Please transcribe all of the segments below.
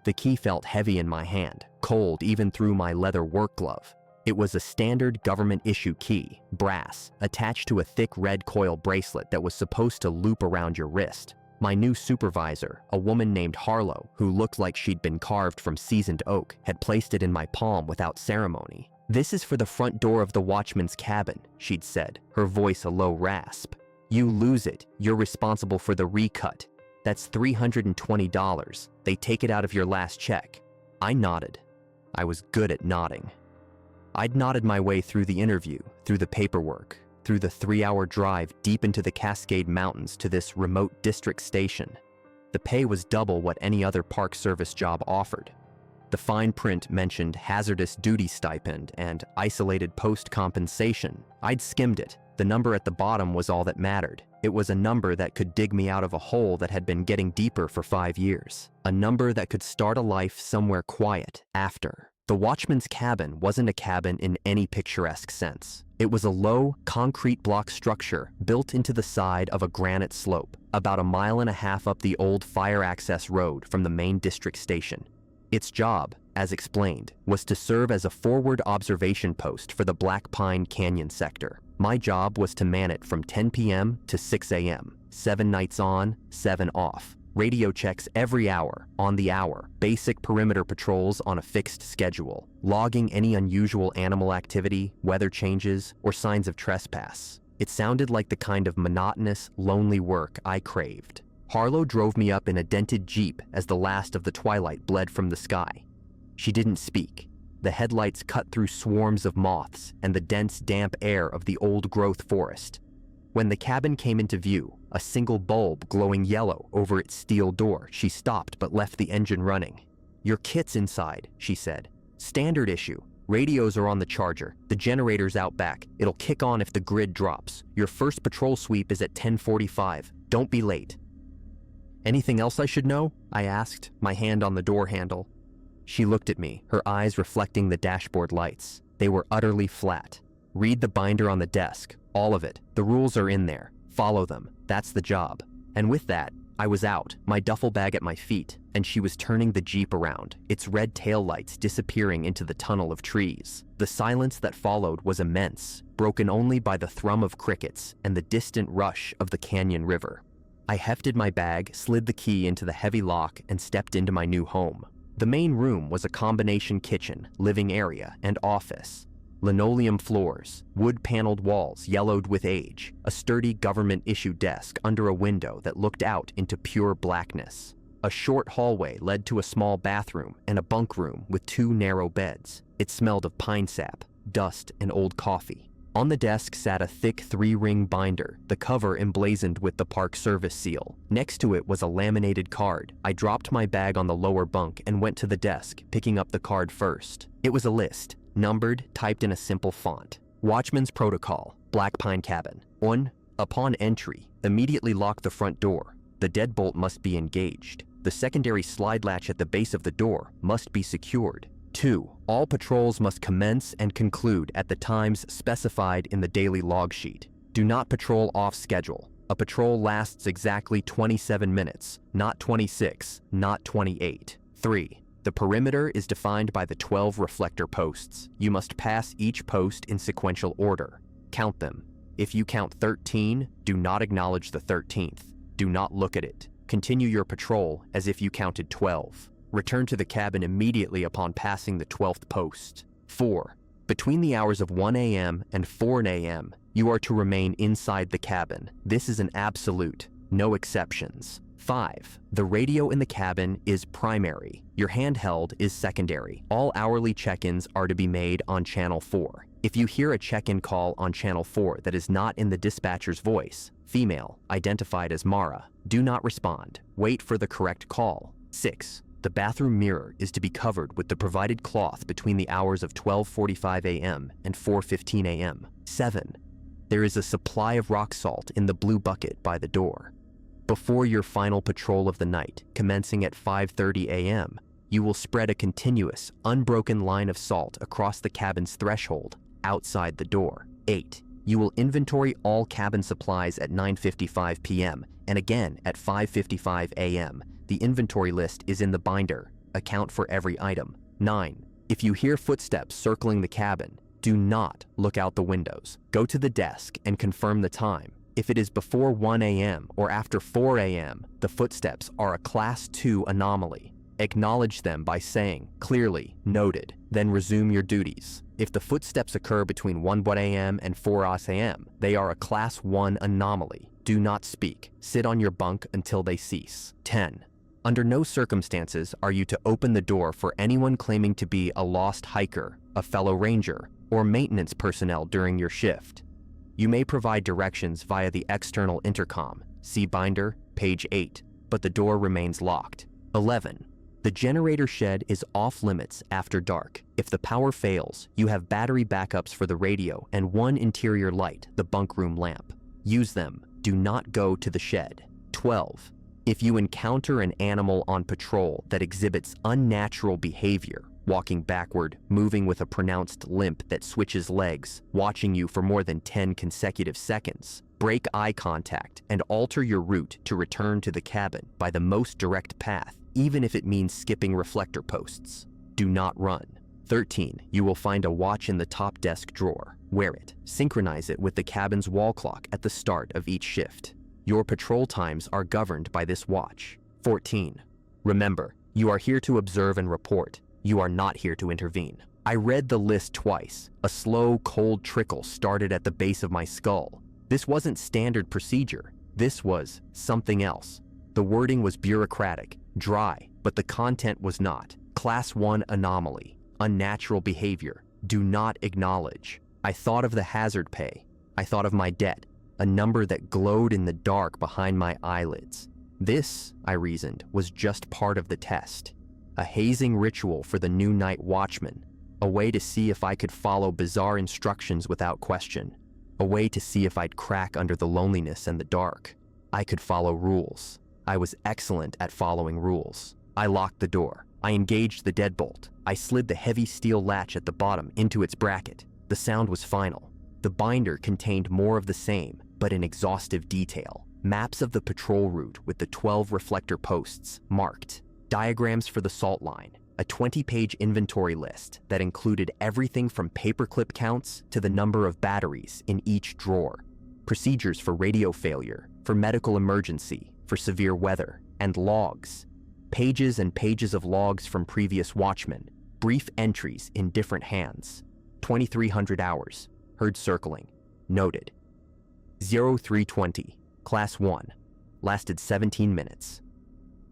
The key felt heavy in my hand, cold even through my leather work glove. It was a standard government-issue key, brass, attached to a thick red coil bracelet that was supposed to loop around your wrist. My new supervisor, a woman named Harlow, who looked like she'd been carved from seasoned oak, had placed it in my palm without ceremony. "This is for the front door of the watchman's cabin," she'd said, her voice a low rasp. "You lose it, you're responsible for the recut. That's $320. They take it out of your last check." I nodded. I was good at nodding. I'd nodded my way through the interview, through the paperwork, through the 3-hour drive deep into the Cascade Mountains to this remote district station. The pay was double what any other Park Service job offered. The fine print mentioned hazardous duty stipend and isolated post compensation. I'd skimmed it. The number at the bottom was all that mattered. It was a number that could dig me out of a hole that had been getting deeper for 5 years. A number that could start a life somewhere quiet after. The watchman's cabin wasn't a cabin in any picturesque sense. It was a low, concrete block structure built into the side of a granite slope, about 1.5 miles up the old fire access road from the main district station. Its job, as explained, was to serve as a forward observation post for the Black Pine Canyon sector. My job was to man it from 10 p.m. to 6 a.m., 7 nights on, 7 off. Radio checks every hour, on the hour, basic perimeter patrols on a fixed schedule, logging any unusual animal activity, weather changes, or signs of trespass. It sounded like the kind of monotonous, lonely work I craved. Harlow drove me up in a dented Jeep as the last of the twilight bled from the sky. She didn't speak. The headlights cut through swarms of moths and the dense, damp air of the old-growth forest. When the cabin came into view, a single bulb glowing yellow over its steel door, she stopped but left the engine running. "Your kit's inside," she said. "Standard issue. Radios are on the charger. The generator's out back. It'll kick on if the grid drops. Your first patrol sweep is at 10:45. Don't be late." "Anything else I should know?" I asked, my hand on the door handle. She looked at me, her eyes reflecting the dashboard lights. They were utterly flat. "Read the binder on the desk. All of it. The rules are in there. Follow them. That's the job." And with that, I was out, my duffel bag at my feet, and she was turning the Jeep around, its red taillights disappearing into the tunnel of trees. The silence that followed was immense, broken only by the thrum of crickets and the distant rush of the canyon river. I hefted my bag, slid the key into the heavy lock, and stepped into my new home. The main room was a combination kitchen, living area, and office. Linoleum floors, wood-paneled walls yellowed with age, a sturdy government-issue desk under a window that looked out into pure blackness. A short hallway led to a small bathroom and a bunk room with 2 narrow beds. It smelled of pine sap, dust, and old coffee. On the desk sat a thick 3-ring binder, the cover emblazoned with the Park Service seal. Next to it was a laminated card. I dropped my bag on the lower bunk and went to the desk, picking up the card first. It was a list, numbered, typed in a simple font. "Watchman's Protocol, Black Pine Cabin. 1. Upon entry, immediately lock the front door. The deadbolt must be engaged. The secondary slide latch at the base of the door must be secured. 2. All patrols must commence and conclude at the times specified in the daily log sheet. Do not patrol off schedule. A patrol lasts exactly 27 minutes, not 26, not 28. 3. The perimeter is defined by the 12 reflector posts. You must pass each post in sequential order. Count them. If you count 13, do not acknowledge the 13th. Do not look at it. Continue your patrol as if you counted 12. Return to the cabin immediately upon passing the 12th post. 4. Between the hours of 1 a.m. and 4 a.m., you are to remain inside the cabin. This is an absolute, no exceptions. 5. The radio in the cabin is primary. Your handheld is secondary. All hourly check-ins are to be made on Channel 4. If you hear a check-in call on Channel 4 that is not in the dispatcher's voice, female, identified as Mara, do not respond. Wait for the correct call. 6. The bathroom mirror is to be covered with the provided cloth between the hours of 12:45 a.m. and 4:15 a.m. 7. There is a supply of rock salt in the blue bucket by the door. Before your final patrol of the night, commencing at 5:30 a.m., you will spread a continuous, unbroken line of salt across the cabin's threshold, outside the door. 8. You will inventory all cabin supplies at 9:55 p.m. and again at 5:55 a.m. The inventory list is in the binder. Account for every item. 9. If you hear footsteps circling the cabin, do not look out the windows. Go to the desk and confirm the time. If it is before 1 a.m. or after 4 a.m., the footsteps are a Class 2 anomaly. Acknowledge them by saying, "Clearly, noted," then resume your duties. If the footsteps occur between 1 a.m. and 4 a.m., they are a Class 1 anomaly. Do not speak. Sit on your bunk until they cease. 10. Under no circumstances are you to open the door for anyone claiming to be a lost hiker, a fellow ranger, or maintenance personnel during your shift. You may provide directions via the external intercom, see binder, page 8, but the door remains locked. 11. The generator shed is off limits after dark. If the power fails, you have battery backups for the radio and one interior light, the bunk room lamp. Use them. Do not go to the shed. 12. If you encounter an animal on patrol that exhibits unnatural behavior, walking backward, moving with a pronounced limp that switches legs, watching you for more than 10 consecutive seconds, break eye contact and alter your route to return to the cabin by the most direct path, even if it means skipping reflector posts. Do not run. 13. You will find a watch in the top desk drawer. Wear it. Synchronize it with the cabin's wall clock at the start of each shift. Your patrol times are governed by this watch. 14. Remember, you are here to observe and report. You are not here to intervene. I read the list twice. A slow, cold trickle started at the base of my skull. This wasn't standard procedure. This was something else. The wording was bureaucratic, dry, but the content was not. Class 1 anomaly. Unnatural behavior. Do not acknowledge. I thought of the hazard pay. I thought of my debt, a number that glowed in the dark behind my eyelids. This, I reasoned, was just part of the test. A hazing ritual for the new night watchman. A way to see if I could follow bizarre instructions without question. A way to see if I'd crack under the loneliness and the dark. I could follow rules. I was excellent at following rules. I locked the door. I engaged the deadbolt. I slid the heavy steel latch at the bottom into its bracket. The sound was final. The binder contained more of the same, but in exhaustive detail. Maps of the patrol route with the 12 reflector posts marked. Diagrams for the salt line. A 20-page inventory list that included everything from paperclip counts to the number of batteries in each drawer. Procedures for radio failure, for medical emergency, for severe weather, and logs. Pages and pages of logs from previous watchmen. Brief entries in different hands. 2300 hours. Heard circling. Noted. 0320. Class 1. Lasted 17 minutes.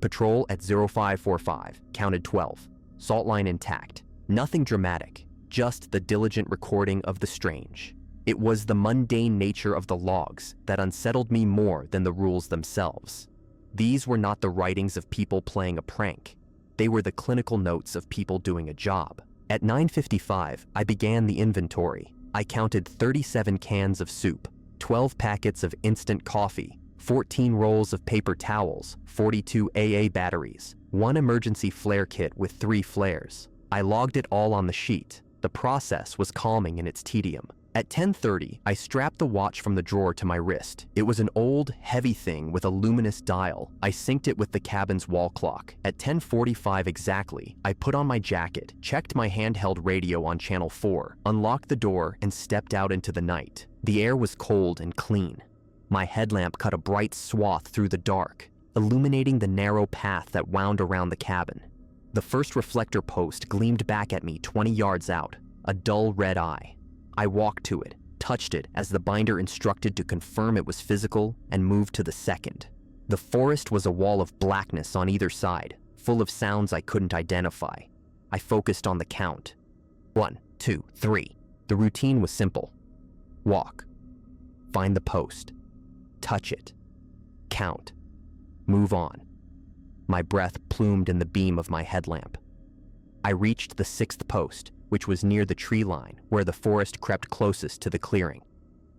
Patrol at 0545. Counted 12. Salt line intact. Nothing dramatic. Just the diligent recording of the strange. It was the mundane nature of the logs that unsettled me more than the rules themselves. These were not the writings of people playing a prank. They were the clinical notes of people doing a job. At 9:55, I began the inventory. I counted 37 cans of soup, 12 packets of instant coffee, 14 rolls of paper towels, 42 AA batteries, 1 emergency flare kit with 3 flares. I logged it all on the sheet. The process was calming in its tedium. At 10:30, I strapped the watch from the drawer to my wrist. It was an old, heavy thing with a luminous dial. I synced it with the cabin's wall clock. At 10:45 exactly, I put on my jacket, checked my handheld radio on channel 4, unlocked the door, and stepped out into the night. The air was cold and clean. My headlamp cut a bright swath through the dark, illuminating the narrow path that wound around the cabin. The first reflector post gleamed back at me 20 yards out, a dull red eye. I walked to it, touched it as the binder instructed to confirm it was physical, and moved to the second. The forest was a wall of blackness on either side, full of sounds I couldn't identify. I focused on the count. 1, 2, 3. The routine was simple. Walk. Find the post. Touch it. Count. Move on. My breath plumed in the beam of my headlamp. I reached the 6th post, which was near the tree line where the forest crept closest to the clearing.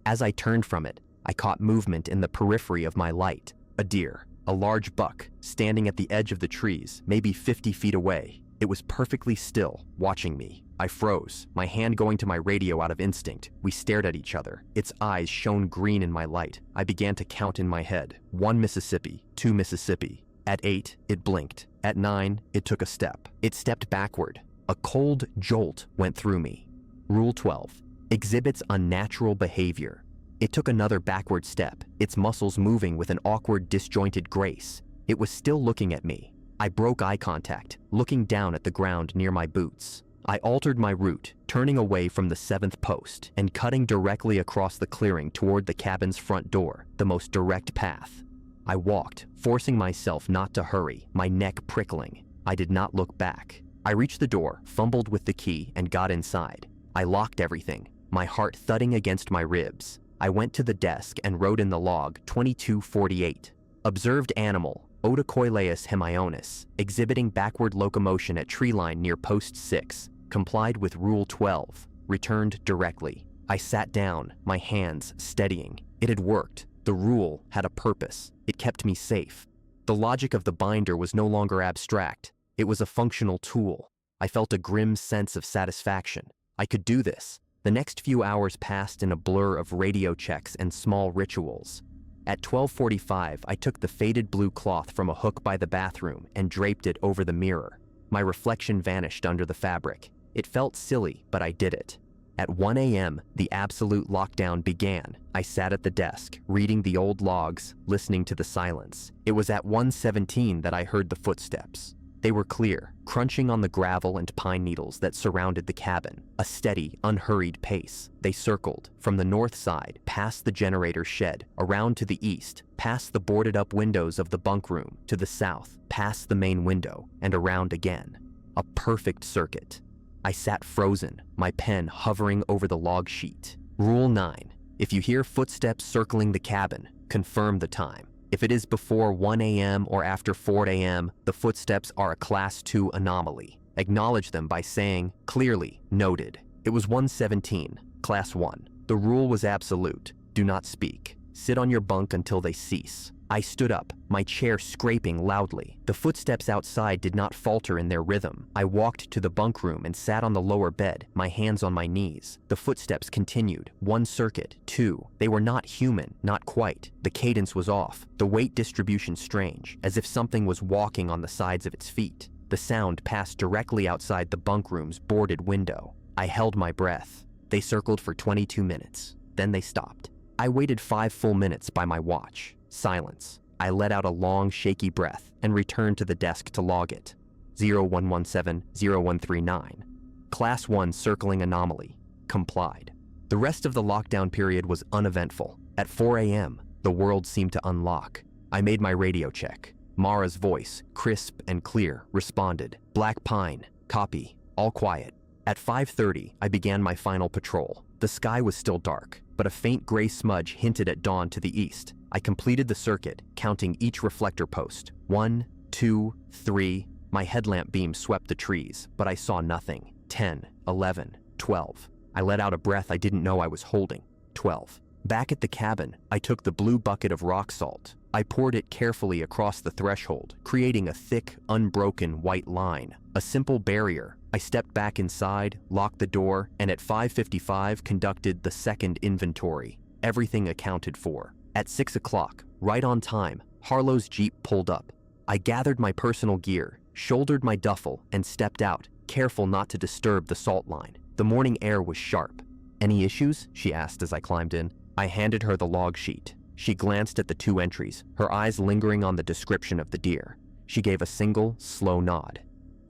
As I turned from it, I caught movement in the periphery of my light. A deer, a large buck, standing at the edge of the trees, maybe 50 feet away. It was perfectly still, watching me. I froze, my hand going to my radio out of instinct. We stared at each other. Its eyes shone green in my light. I began to count in my head. 1 Mississippi, 2 Mississippi, At 8, it blinked. At 9, it took a step. It stepped backward. A cold jolt went through me. Rule 12. Exhibits unnatural behavior. It took another backward step, its muscles moving with an awkward, disjointed grace. It was still looking at me. I broke eye contact, looking down at the ground near my boots. I altered my route, turning away from the 7th post and cutting directly across the clearing toward the cabin's front door, the most direct path. I walked, forcing myself not to hurry, my neck prickling. I did not look back. I reached the door, fumbled with the key, and got inside. I locked everything, my heart thudding against my ribs. I went to the desk and wrote in the log 2248. Observed animal, Otocoileus hemaionis, exhibiting backward locomotion at tree line near post 6. Complied with Rule 12. Returned directly. I sat down, my hands steadying. It had worked. The rule had a purpose. It kept me safe. The logic of the binder was no longer abstract. It was a functional tool. I felt a grim sense of satisfaction. I could do this. The next few hours passed in a blur of radio checks and small rituals. At 12:45, I took the faded blue cloth from a hook by the bathroom and draped it over the mirror. My reflection vanished under the fabric. It felt silly, but I did it. At 1 a.m., the absolute lockdown began. I sat at the desk, reading the old logs, listening to the silence. It was at 1:17 that I heard the footsteps. They were clear, crunching on the gravel and pine needles that surrounded the cabin. A steady, unhurried pace. They circled, from the north side, past the generator shed, around to the east, past the boarded-up windows of the bunk room, to the south, past the main window, and around again. A perfect circuit. I sat frozen, my pen hovering over the log sheet. Rule 9. If you hear footsteps circling the cabin, confirm the time. If it is before 1 a.m. or after 4 a.m., the footsteps are a Class 2 anomaly. Acknowledge them by saying, clearly, noted. It was 1:17, Class 1. The rule was absolute. Do not speak. Sit on your bunk until they cease. I stood up, my chair scraping loudly. The footsteps outside did not falter in their rhythm. I walked to the bunk room and sat on the lower bed, my hands on my knees. The footsteps continued. 1 circuit, 2. They were not human, not quite. The cadence was off, the weight distribution strange, as if something was walking on the sides of its feet. The sound passed directly outside the bunk room's boarded window. I held my breath. They circled for 22 minutes. Then they stopped. I waited 5 full minutes by my watch. Silence. I let out a long, shaky breath and returned to the desk to log it. 0117-0139. Class 1 circling anomaly. Complied. The rest of the lockdown period was uneventful. At 4 a.m., the world seemed to unlock. I made my radio check. Mara's voice, crisp and clear, responded. Black Pine. Copy. All quiet. At 5:30, I began my final patrol. The sky was still dark, but a faint gray smudge hinted at dawn to the east. I completed the circuit, counting each reflector post. 1, 2, 3. My headlamp beam swept the trees, but I saw nothing. 10, 11, 12. I let out a breath I didn't know I was holding. 12. Back at the cabin, I took the blue bucket of rock salt. I poured it carefully across the threshold, creating a thick, unbroken white line. A simple barrier. I stepped back inside, locked the door, and at 5:55 conducted the second inventory. Everything accounted for. At 6 o'clock, right on time, Harlow's Jeep pulled up. I gathered my personal gear, shouldered my duffel, and stepped out, careful not to disturb the salt line. The morning air was sharp. Any issues? She asked as I climbed in. I handed her the log sheet. She glanced at the 2 entries, her eyes lingering on the description of the deer. She gave a single, slow nod.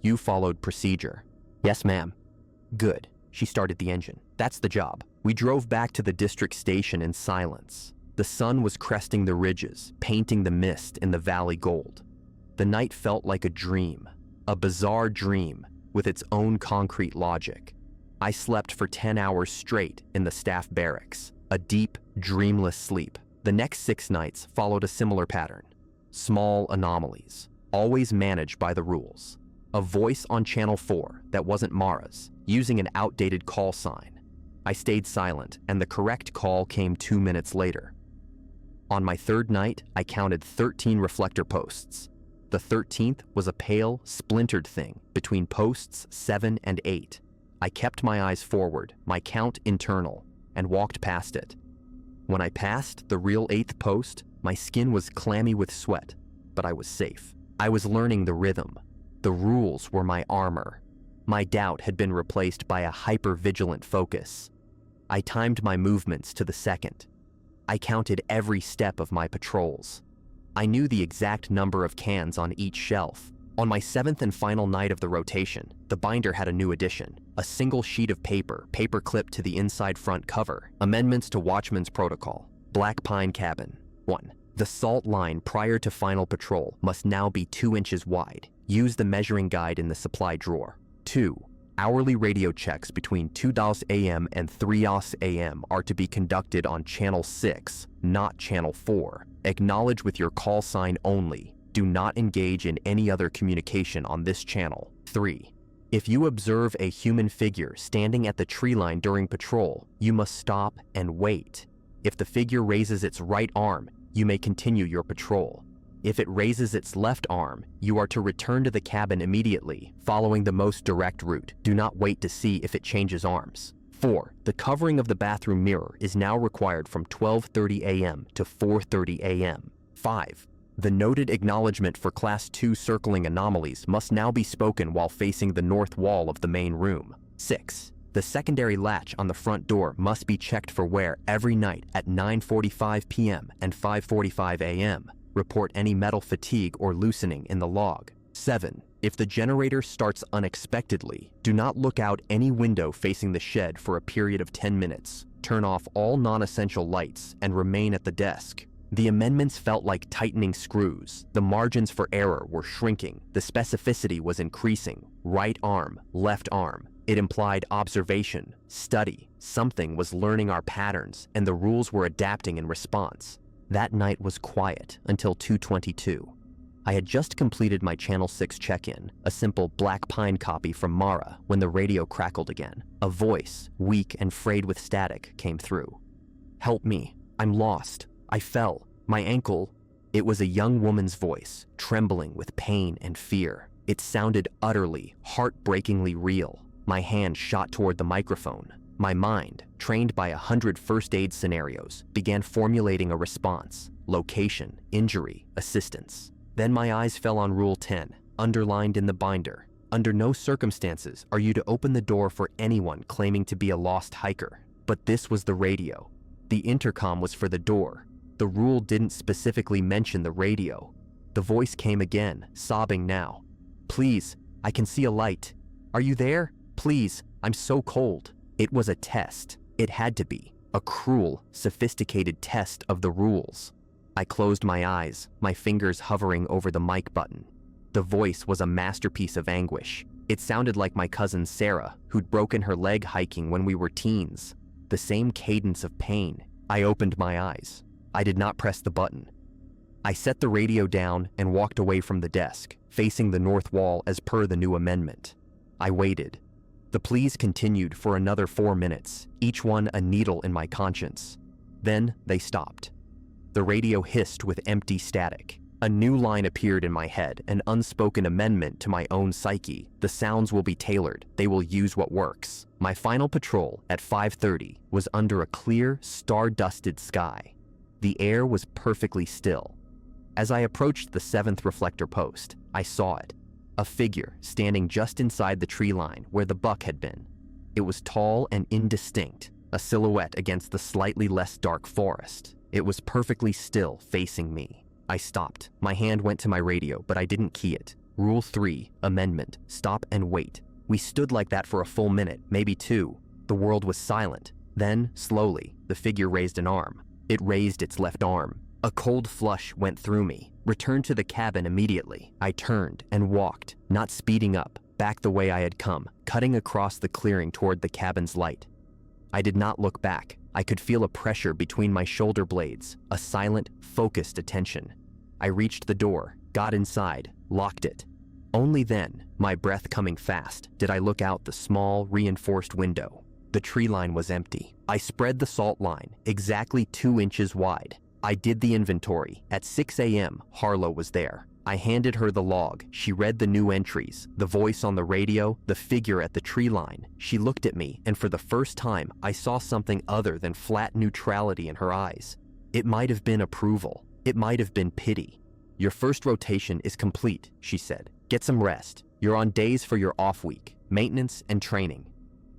You followed procedure. Yes, ma'am. Good. She started the engine. That's the job. We drove back to the district station in silence. The sun was cresting the ridges, painting the mist in the valley gold. The night felt like a dream, a bizarre dream with its own concrete logic. I slept for 10 hours straight in the staff barracks, a deep, dreamless sleep. The next 6 nights followed a similar pattern. Small anomalies, always managed by the rules. A voice on Channel 4 that wasn't Mara's, using an outdated call sign. I stayed silent, and the correct call came 2 minutes later. On my 3rd night, I counted 13 reflector posts. The 13th was a pale, splintered thing between posts 7 and 8. I kept my eyes forward, my count internal, and walked past it. When I passed the real 8th post, my skin was clammy with sweat, but I was safe. I was learning the rhythm. The rules were my armor. My doubt had been replaced by a hyper-vigilant focus. I timed my movements to the second. I counted every step of my patrols. I knew the exact number of cans on each shelf. On my 7th and final night of the rotation, the binder had a new addition: a single sheet of paper clipped to the inside front cover. Amendments to Watchman's Protocol. Black Pine Cabin. 1. The salt line prior to final patrol must now be 2 inches wide. Use the measuring guide in the supply drawer. 2. Hourly radio checks between 2 a.m. and 3 a.m. are to be conducted on Channel 6, not Channel 4. Acknowledge with your call sign only. Do not engage in any other communication on this channel. 3. If you observe a human figure standing at the tree line during patrol, you must stop and wait. If the figure raises its right arm, you may continue your patrol. If it raises its left arm, you are to return to the cabin immediately, following the most direct route. Do not wait to see if it changes arms. 4. The covering of the bathroom mirror is now required from 12:30 a.m. to 4:30 a.m. 5. The noted acknowledgement for Class 2 circling anomalies must now be spoken while facing the north wall of the main room. 6. The secondary latch on the front door must be checked for wear every night at 9:45 p.m. and 5:45 a.m. Report any metal fatigue or loosening in the log. 7. If the generator starts unexpectedly, do not look out any window facing the shed for a period of 10 minutes. Turn off all non-essential lights and remain at the desk. The amendments felt like tightening screws. The margins for error were shrinking. The specificity was increasing. Right arm, left arm. It implied observation, study. Something was learning our patterns, and the rules were adapting in response. That night was quiet until 2:22. I had just completed my Channel 6 check-in, a simple Black Pine copy from Mara, when the radio crackled again. A voice, weak and frayed with static, came through. "Help me. I'm lost. I fell. My ankle." It was a young woman's voice, trembling with pain and fear. It sounded utterly, heartbreakingly real. My hand shot toward the microphone. My mind, trained by 100 first aid scenarios, began formulating a response: location, injury, assistance. Then my eyes fell on Rule 10, underlined in the binder. Under no circumstances are you to open the door for anyone claiming to be a lost hiker. But this was the radio. The intercom was for the door. The rule didn't specifically mention the radio. The voice came again, sobbing now. "Please, I can see a light. Are you there? Please, I'm so cold." It was a test. It had to be. A cruel, sophisticated test of the rules. I closed my eyes, my fingers hovering over the mic button. The voice was a masterpiece of anguish. It sounded like my cousin Sarah, who'd broken her leg hiking when we were teens. The same cadence of pain. I opened my eyes. I did not press the button. I set the radio down and walked away from the desk, facing the north wall as per the new amendment. I waited. The pleas continued for another 4 minutes, each one a needle in my conscience. Then they stopped. The radio hissed with empty static. A new line appeared in my head, an unspoken amendment to my own psyche. The sounds will be tailored. They will use what works. My final patrol at 5:30 was under a clear, star-dusted sky. The air was perfectly still. As I approached the 7th reflector post, I saw it. A figure standing just inside the tree line where the buck had been. It was tall and indistinct, a silhouette against the slightly less dark forest. It was perfectly still, facing me. I stopped. My hand went to my radio, but I didn't key it. Rule 3, amendment, stop and wait. We stood like that for a full minute, maybe 2. The world was silent. Then, slowly, the figure raised an arm. It raised its left arm. A cold flush went through me. Returned to the cabin immediately. I turned and walked, not speeding up, back the way I had come, cutting across the clearing toward the cabin's light. I did not look back. I could feel a pressure between my shoulder blades, a silent, focused attention. I reached the door, got inside, locked it. Only then, my breath coming fast, did I look out the small, reinforced window. The tree line was empty. I spread the salt line, exactly 2 inches wide. I did the inventory. At 6 a.m., Harlow was there. I handed her the log. She read the new entries, the voice on the radio, the figure at the tree line. She looked at me, and for the first time, I saw something other than flat neutrality in her eyes. It might have been approval. It might have been pity. Your first rotation is complete, she said. Get some rest. You're on days for your off week, maintenance and training.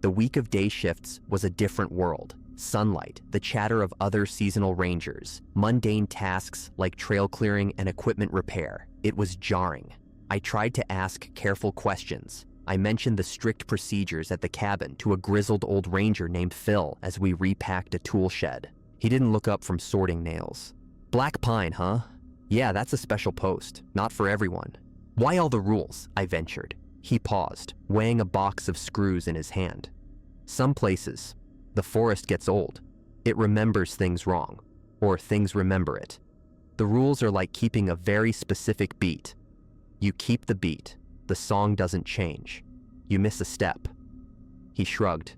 The week of day shifts was a different world. Sunlight, the chatter of other seasonal rangers, mundane tasks like trail clearing and equipment repair. It was jarring. I tried to ask careful questions. I mentioned the strict procedures at the cabin to a grizzled old ranger named Phil as we repacked a tool shed. He didn't look up from sorting nails. Black pine, huh? Yeah, that's a special post. Not for everyone. Why all the rules? I ventured. He paused, weighing a box of screws in his hand. Some places, the forest gets old. It remembers things wrong, or things remember it. The rules are like keeping a very specific beat. You keep the beat. The song doesn't change. You miss a step. He shrugged.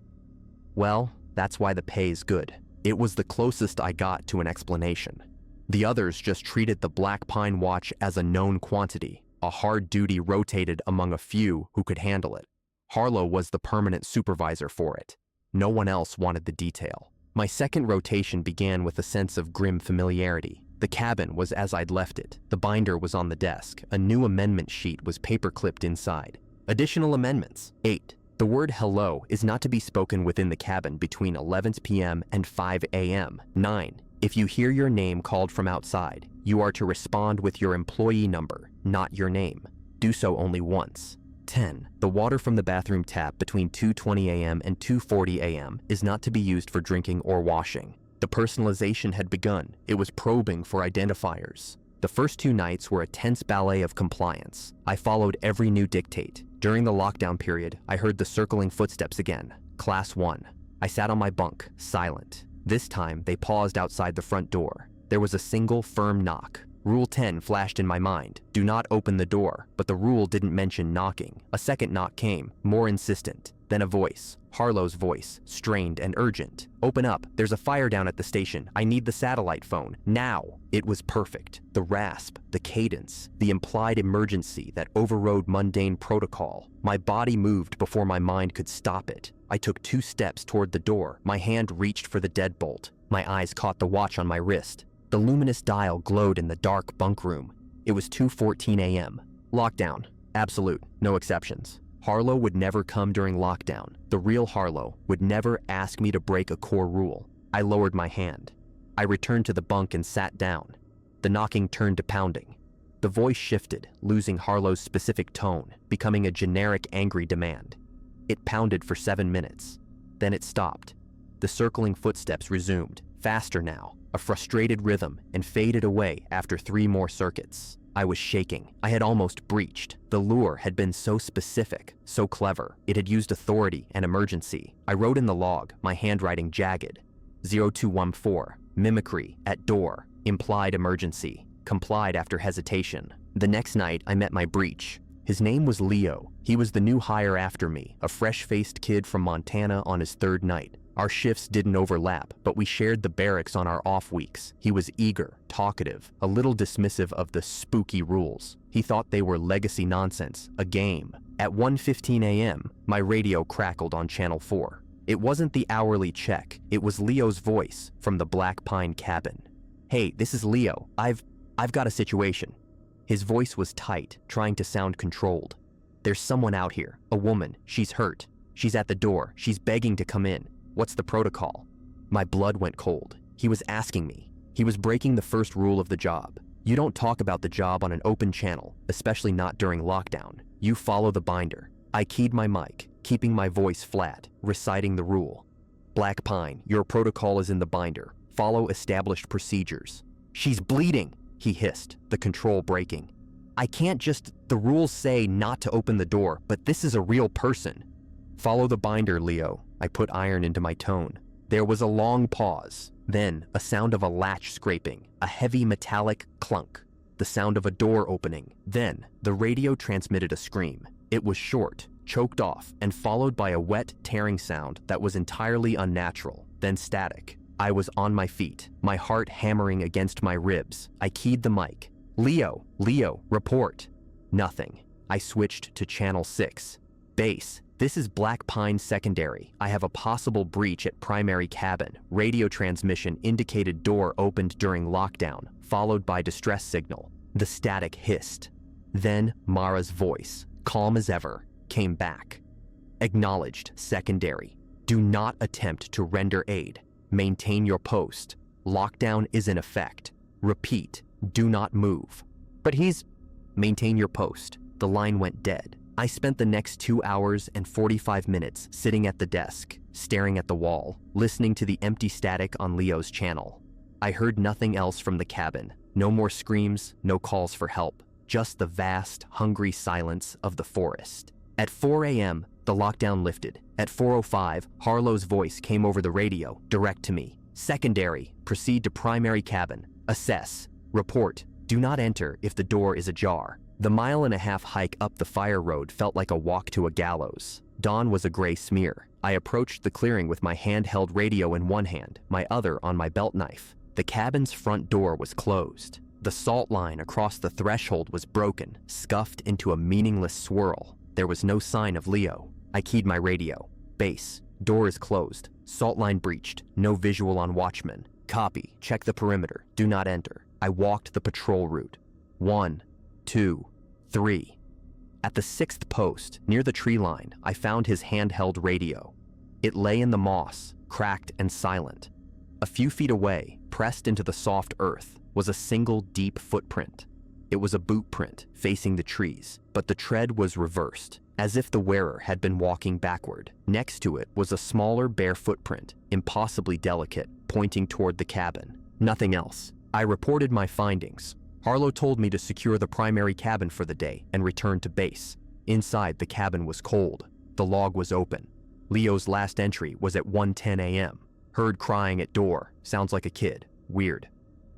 Well, that's why the pay is good. It was the closest I got to an explanation. The others just treated the Black Pine Watch as a known quantity, a hard duty rotated among a few who could handle it. Harlow was the permanent supervisor for it. No one else wanted the detail. My second rotation began with a sense of grim familiarity. The cabin was as I'd left it. The binder was on the desk. A new amendment sheet was paper-clipped inside. Additional amendments. 8. The word hello is not to be spoken within the cabin between 11 p.m. and 5 a.m. 9. If you hear your name called from outside, you are to respond with your employee number, not your name. Do so only once. 10. The water from the bathroom tap between 2:20 a.m. and 2:40 a.m. is not to be used for drinking or washing. The personalization had begun. It was probing for identifiers. The first 2 nights were a tense ballet of compliance. I followed every new dictate. During the lockdown period, I heard the circling footsteps again. Class 1. I sat on my bunk, silent. This time, they paused outside the front door. There was a single, firm knock. Rule 10 flashed in my mind. Do not open the door, but the rule didn't mention knocking. A second knock came, more insistent. Then a voice, Harlow's voice, strained and urgent. Open up, there's a fire down at the station. I need the satellite phone, now. It was perfect. The rasp, the cadence, the implied emergency that overrode mundane protocol. My body moved before my mind could stop it. I took 2 steps toward the door. My hand reached for the deadbolt. My eyes caught the watch on my wrist. The luminous dial glowed in the dark bunk room. It was 2:14 a.m. Lockdown. Absolute. No exceptions. Harlow would never come during lockdown. The real Harlow would never ask me to break a core rule. I lowered my hand. I returned to the bunk and sat down. The knocking turned to pounding. The voice shifted, losing Harlow's specific tone, becoming a generic angry demand. It pounded for 7 minutes. Then it stopped. The circling footsteps resumed, faster now, a frustrated rhythm, and faded away after 3 more circuits. I was shaking. I had almost breached. The lure had been so specific, so clever. It had used authority and emergency. I wrote in the log, my handwriting jagged. 0214, mimicry, at door, implied emergency, complied after hesitation. The next night, I met my breach. His name was Leo. He was the new hire after me, a fresh-faced kid from Montana on his 3rd night. Our shifts didn't overlap, but we shared the barracks on our off weeks. He was eager, talkative, a little dismissive of the spooky rules. He thought they were legacy nonsense, a game. At 1:15 a.m., my radio crackled on Channel 4. It wasn't the hourly check. It was Leo's voice from the Black Pine cabin. Hey, this is Leo. I've got a situation. His voice was tight, trying to sound controlled. There's someone out here, a woman. She's hurt. She's at the door. She's begging to come in. What's the protocol? My blood went cold. He was asking me. He was breaking the first rule of the job. You don't talk about the job on an open channel, especially not during lockdown. You follow the binder. I keyed my mic, keeping my voice flat, reciting the rule. Black Pine, your protocol is in the binder. Follow established procedures. She's bleeding, he hissed, the control breaking. I can't just, the rules say not to open the door, but this is a real person. Follow the binder, Leo. I put iron into my tone. There was a long pause. Then, a sound of a latch scraping, a heavy metallic clunk, the sound of a door opening. Then, the radio transmitted a scream. It was short, choked off, and followed by a wet, tearing sound that was entirely unnatural, then static. I was on my feet, my heart hammering against my ribs. I keyed the mic. Leo, report. Nothing. I switched to Channel 6. Base. This is Black Pine Secondary. I have a possible breach at primary cabin. Radio transmission indicated door opened during lockdown, followed by distress signal. The static hissed. Then Mara's voice, calm as ever, came back. Acknowledged, secondary. Do not attempt to render aid. Maintain your post. Lockdown is in effect. Repeat, do not move. But he's... Maintain your post. The line went dead. I spent the next 2 hours and 45 minutes sitting at the desk, staring at the wall, listening to the empty static on Leo's channel. I heard nothing else from the cabin. No more screams, no calls for help. Just the vast, hungry silence of the forest. At 4 a.m., the lockdown lifted. At 4:05, Harlow's voice came over the radio, direct to me. Secondary, proceed to primary cabin. Assess. Report. Do not enter if the door is ajar. The 1.5-mile hike up the fire road felt like a walk to a gallows. Dawn was a gray smear. I approached the clearing with my handheld radio in one hand, my other on my belt knife. The cabin's front door was closed. The salt line across the threshold was broken, scuffed into a meaningless swirl. There was no sign of Leo. I keyed my radio. Base. Door is closed. Salt line breached. No visual on watchman. Copy. Check the perimeter. Do not enter. I walked the patrol route. 1, 2, 3. At the 6th post, near the tree line, I found his handheld radio. It lay in the moss, cracked and silent. A few feet away, pressed into the soft earth, was a single deep footprint. It was a boot print facing the trees, but the tread was reversed, as if the wearer had been walking backward. Next to it was a smaller bare footprint, impossibly delicate, pointing toward the cabin. Nothing else. I reported my findings. Harlow told me to secure the primary cabin for the day and return to base. Inside, the cabin was cold. The log was open. Leo's last entry was at 1:10 a.m. Heard crying at door. Sounds like a kid. Weird.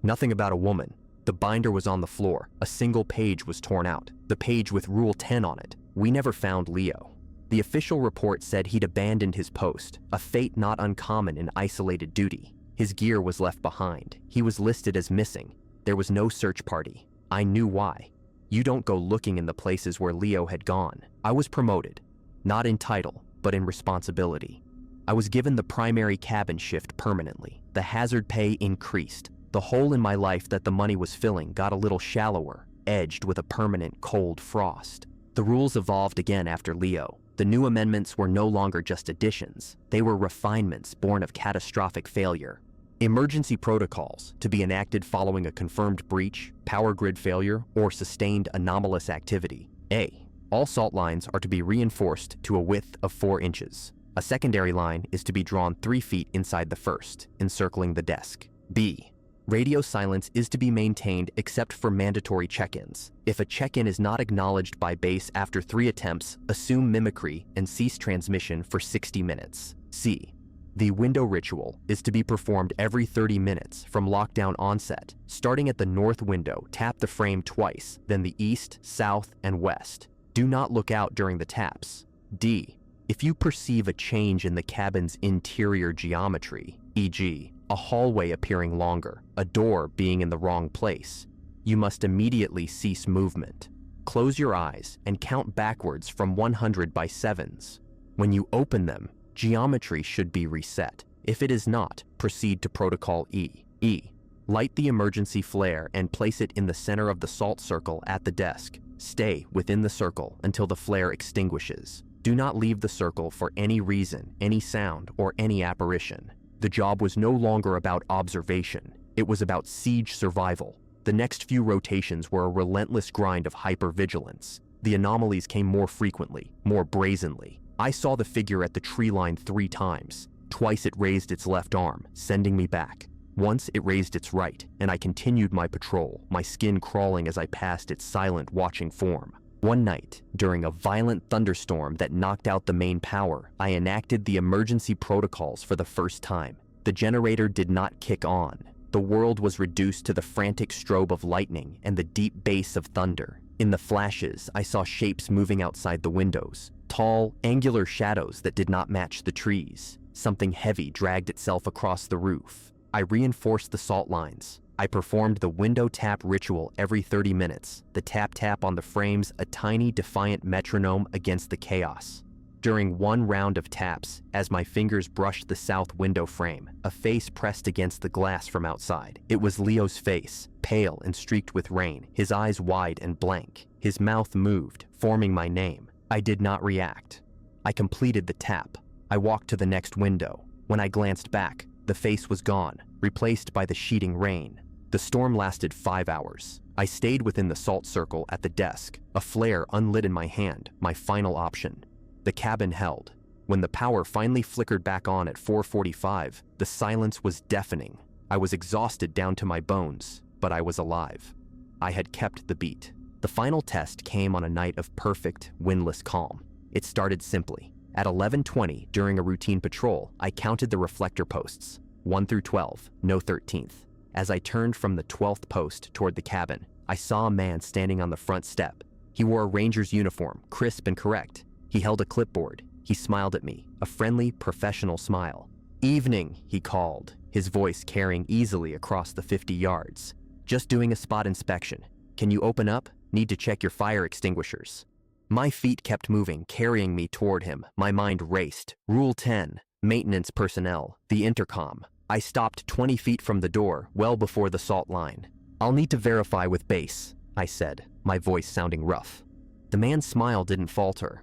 Nothing about a woman. The binder was on the floor. A single page was torn out. The page with Rule 10 on it. We never found Leo. The official report said he'd abandoned his post, a fate not uncommon in isolated duty. His gear was left behind. He was listed as missing. There was no search party. I knew why. You don't go looking in the places where Leo had gone. I was promoted, not in title, but in responsibility. I was given the primary cabin shift permanently. The hazard pay increased. The hole in my life that the money was filling got a little shallower, edged with a permanent cold frost. The rules evolved again after Leo. The new amendments were no longer just additions. They were refinements born of catastrophic failure. Emergency protocols to be enacted following a confirmed breach, power grid failure, or sustained anomalous activity. A. All salt lines are to be reinforced to a width of 4 inches. A secondary line is to be drawn 3 feet inside the first, encircling the desk. B. Radio silence is to be maintained except for mandatory check-ins. If a check-in is not acknowledged by base after 3 attempts, assume mimicry and cease transmission for 60 minutes. C. The window ritual is to be performed every 30 minutes from lockdown onset. Starting at the north window, tap the frame twice, then the east, south, and west. Do not look out during the taps. D. If you perceive a change in the cabin's interior geometry, e.g., a hallway appearing longer, a door being in the wrong place, you must immediately cease movement. Close your eyes and count backwards from 100 by 7s. When you open them, geometry should be reset. If it is not, proceed to Protocol E. E. Light the emergency flare and place it in the center of the salt circle at the desk. Stay within the circle until the flare extinguishes. Do not leave the circle for any reason, any sound, or any apparition. The job was no longer about observation. It was about siege survival. The next few rotations were a relentless grind of hypervigilance. The anomalies came more frequently, more brazenly. I saw the figure at the tree line 3 times. Twice it raised its left arm, sending me back. Once it raised its right, and I continued my patrol, my skin crawling as I passed its silent, watching form. One night, during a violent thunderstorm that knocked out the main power, I enacted the emergency protocols for the first time. The generator did not kick on. The world was reduced to the frantic strobe of lightning and the deep bass of thunder. In the flashes, I saw shapes moving outside the windows. Tall, angular shadows that did not match the trees. Something heavy dragged itself across the roof. I reinforced the salt lines. I performed the window tap ritual every 30 minutes, the tap-tap on the frames a tiny, defiant metronome against the chaos. During one round of taps, as my fingers brushed the south window frame, a face pressed against the glass from outside. It was Leo's face, pale and streaked with rain, his eyes wide and blank. His mouth moved, forming my name. I did not react. I completed the tap. I walked to the next window. When I glanced back, the face was gone, replaced by the sheeting rain. The storm lasted 5 hours. I stayed within the salt circle at the desk, a flare unlit in my hand, my final option. The cabin held. When the power finally flickered back on at 4:45, the silence was deafening. I was exhausted down to my bones, but I was alive. I had kept the beat. The final test came on a night of perfect, windless calm. It started simply. At 11:20, during a routine patrol, I counted the reflector posts, 1 through 12, no 13th. As I turned from the 12th post toward the cabin, I saw a man standing on the front step. He wore a ranger's uniform, crisp and correct. He held a clipboard. He smiled at me, a friendly, professional smile. "Evening," he called, his voice carrying easily across the 50 yards. "Just doing a spot inspection. Can you open up? Need to check your fire extinguishers." My feet kept moving, carrying me toward him. My mind raced. Rule 10, maintenance personnel, the intercom. I stopped 20 feet from the door, well before the salt line. "I'll need to verify with base," I said, my voice sounding rough. The man's smile didn't falter.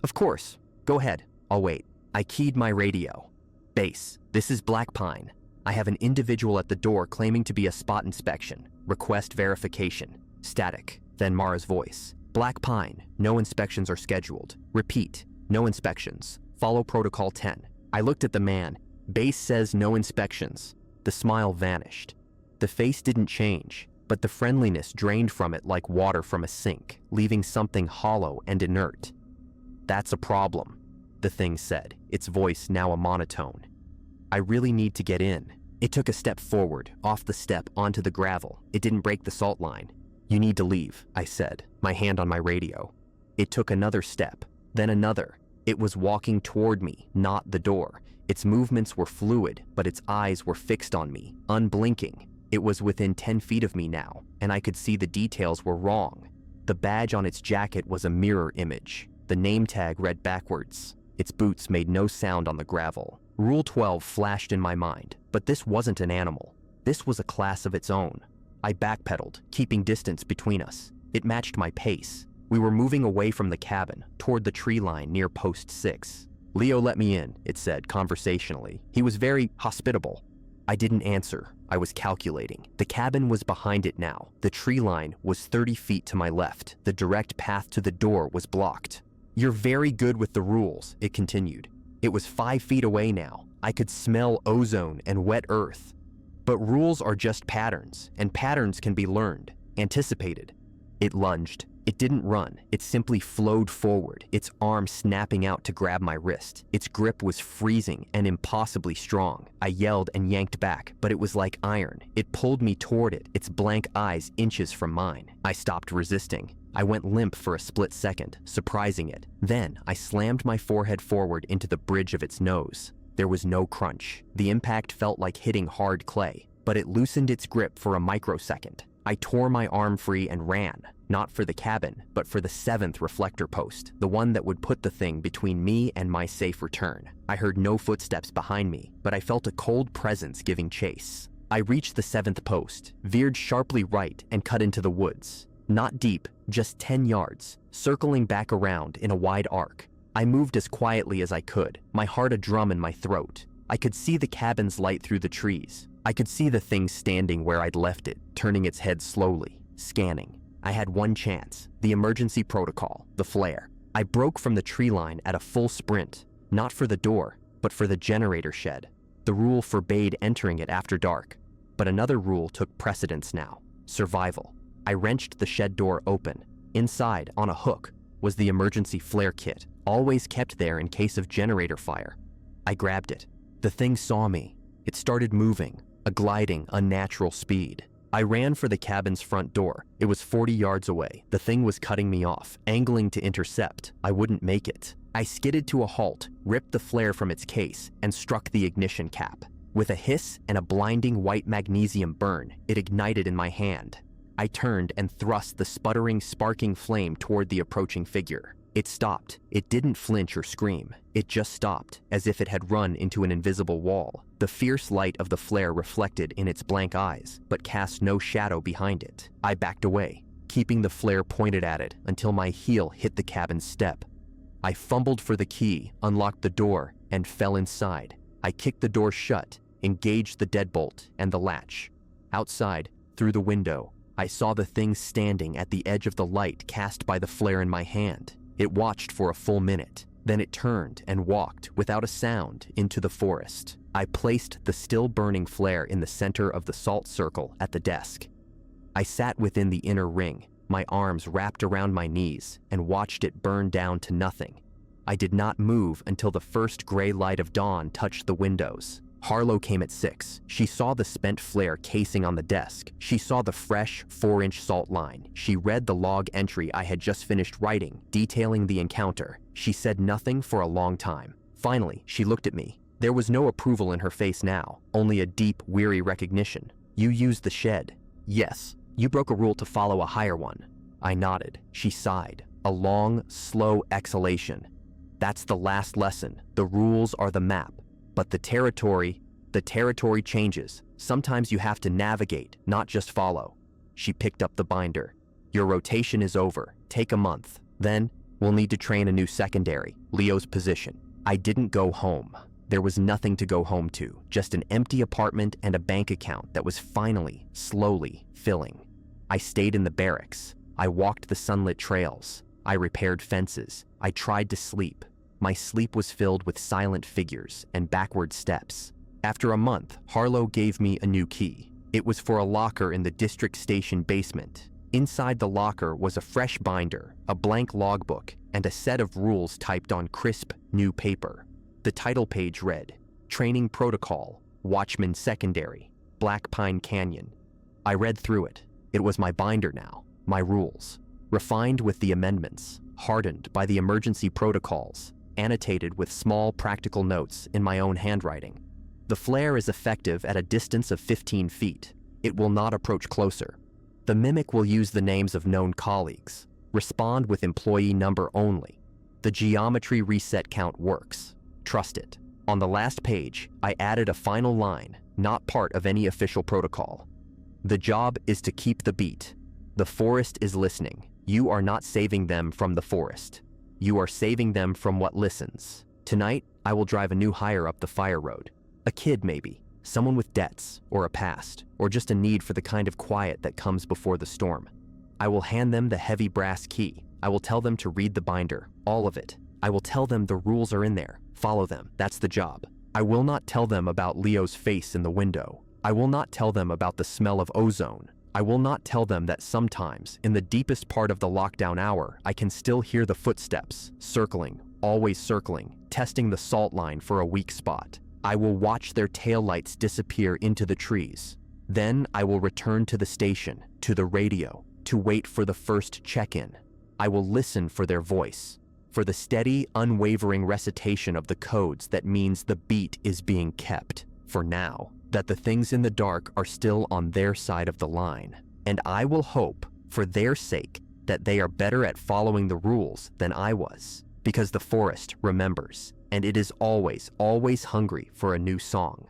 "Of course. Go ahead. I'll wait." I keyed my radio. "Base, this is Black Pine. I have an individual at the door claiming to be a spot inspection. Request verification." Static. Then Mara's voice. "Black Pine, no inspections are scheduled. Repeat, no inspections. Follow Protocol 10. I looked at the man. "Base says no inspections." The smile vanished. The face didn't change, but the friendliness drained from it like water from a sink, leaving something hollow and inert. "That's a problem," the thing said, its voice now a monotone. "I really need to get in." It took a step forward, off the step, onto the gravel. It didn't break the salt line. "You need to leave," I said, my hand on my radio. It took another step, then another. It was walking toward me, not the door. Its movements were fluid, but its eyes were fixed on me, unblinking. It was within 10 feet of me now, and I could see the details were wrong. The badge on its jacket was a mirror image. The name tag read backwards. Its boots made no sound on the gravel. Rule 12 flashed in my mind, but this wasn't an animal. This was a class of its own. I backpedaled, keeping distance between us. It matched my pace. We were moving away from the cabin, toward the tree line near post 6. "Leo let me in," it said conversationally. "He was very hospitable." I didn't answer. I was calculating. The cabin was behind it now. The tree line was 30 feet to my left. The direct path to the door was blocked. "You're very good with the rules," it continued. It was 5 feet away now. I could smell ozone and wet earth. "But rules are just patterns, and patterns can be learned, anticipated." It lunged. It didn't run. It simply flowed forward, its arm snapping out to grab my wrist. Its grip was freezing and impossibly strong. I yelled and yanked back, but it was like iron. It pulled me toward it, its blank eyes inches from mine. I stopped resisting. I went limp for a split second, surprising it. Then I slammed my forehead forward into the bridge of its nose. There was no crunch. The impact felt like hitting hard clay, but it loosened its grip for a microsecond. I tore my arm free and ran, not for the cabin, but for the 7th reflector post, the one that would put the thing between me and my safe return. I heard no footsteps behind me, but I felt a cold presence giving chase. I reached the 7th post, veered sharply right, and cut into the woods. Not deep, just 10 yards, circling back around in a wide arc. I moved as quietly as I could, my heart a drum in my throat. I could see the cabin's light through the trees. I could see the thing standing where I'd left it, turning its head slowly, scanning. I had one chance, the emergency protocol, the flare. I broke from the tree line at a full sprint, not for the door, but for the generator shed. The rule forbade entering it after dark, but another rule took precedence now, survival. I wrenched the shed door open. Inside, on a hook, was the emergency flare kit, always kept there in case of generator fire. I grabbed it. The thing saw me. It started moving, a gliding, unnatural speed. I ran for the cabin's front door. It was 40 yards away. The thing was cutting me off, angling to intercept. I wouldn't make it. I skidded to a halt, ripped the flare from its case, and struck the ignition cap. With a hiss and a blinding white magnesium burn, it ignited in my hand. I turned and thrust the sputtering, sparking flame toward the approaching figure. It stopped. It didn't flinch or scream. It just stopped, as if it had run into an invisible wall. The fierce light of the flare reflected in its blank eyes, but cast no shadow behind it. I backed away, keeping the flare pointed at it until my heel hit the cabin's step. I fumbled for the key, unlocked the door, and fell inside. I kicked the door shut, engaged the deadbolt and the latch. Outside, through the window, I saw the thing standing at the edge of the light cast by the flare in my hand. It watched for a full minute. Then it turned and walked without a sound into the forest. I placed the still burning flare in the center of the salt circle at the desk. I sat within the inner ring, my arms wrapped around my knees, and watched it burn down to nothing. I did not move until the first gray light of dawn touched the windows. Harlow came at 6. She saw the spent flare casing on the desk. She saw the fresh 4-inch salt line. She read the log entry I had just finished writing, detailing the encounter. She said nothing for a long time. Finally, she looked at me. There was no approval in her face now, only a deep, weary recognition. "You used the shed." "Yes." "You broke a rule to follow a higher one." I nodded. She sighed. A long, slow exhalation. "That's the last lesson. The rules are the map. But the territory changes. Sometimes you have to navigate, not just follow." She picked up the binder. "Your rotation is over. Take a month. Then, we'll need to train a new secondary, Leo's position." I didn't go home. There was nothing to go home to, just an empty apartment and a bank account that was finally, slowly, filling. I stayed in the barracks. I walked the sunlit trails. I repaired fences. I tried to sleep. My sleep was filled with silent figures and backward steps. After a month, Harlow gave me a new key. It was for a locker in the district station basement. Inside the locker was a fresh binder, a blank logbook, and a set of rules typed on crisp, new paper. The title page read, "Training Protocol, Watchman Secondary, Black Pine Canyon." I read through it. It was my binder now, my rules, refined with the amendments, hardened by the emergency protocols, annotated with small practical notes in my own handwriting. The flare is effective at a distance of 15 feet. It will not approach closer. The mimic will use the names of known colleagues. Respond with employee number only. The geometry reset count works. Trust it. On the last page, I added a final line, not part of any official protocol. "The job is to keep the beat. The forest is listening. You are not saving them from the forest. You are saving them from what listens. Tonight, I will drive a new hire up the fire road. A kid, maybe. Someone with debts, or a past, or just a need for the kind of quiet that comes before the storm. I will hand them the heavy brass key. I will tell them to read the binder, all of it. I will tell them the rules are in there. Follow them. That's the job. I will not tell them about Leo's face in the window. I will not tell them about the smell of ozone. I will not tell them that sometimes, in the deepest part of the lockdown hour, I can still hear the footsteps, circling, always circling, testing the salt line for a weak spot. I will watch their taillights disappear into the trees. Then I will return to the station, to the radio, to wait for the first check-in. I will listen for their voice, for the steady, unwavering recitation of the codes that means the beat is being kept, for now, that the things in the dark are still on their side of the line. And I will hope, for their sake, that they are better at following the rules than I was, because the forest remembers, and it is always, always hungry for a new song.